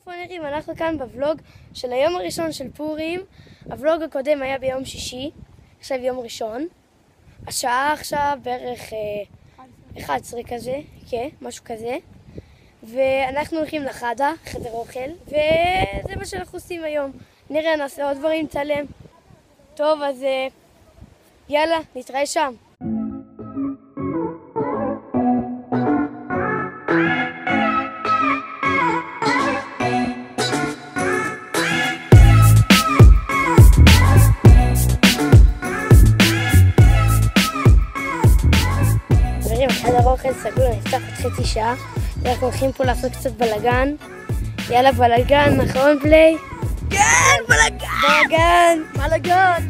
טלפונרים, אנחנו כאן בוולוג של היום הראשון של פורים. הוולוג הקודם היה ביום שישי, עכשיו יום ראשון. השעה עכשיו בערך 11 כזה, כן, משהו כזה. ואנחנו הולכים לחדה, חדר אוכל, וזה מה שאנחנו עושים היום. נראה, נעשה עוד דברים, נצלם. טוב, אז יאללה, נתראה שם. חדר אוכל סגור, נפתח עוד חצי שעה. אנחנו הולכים פה לעשות קצת בלגן. יאללה, בלגן, נכון פליי? כן, בלגן! בלגן! בלגן!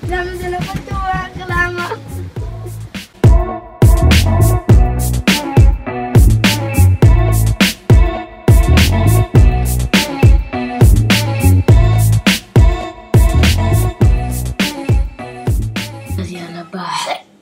למה זה לא פתוח? למה? אז יאללה ביי.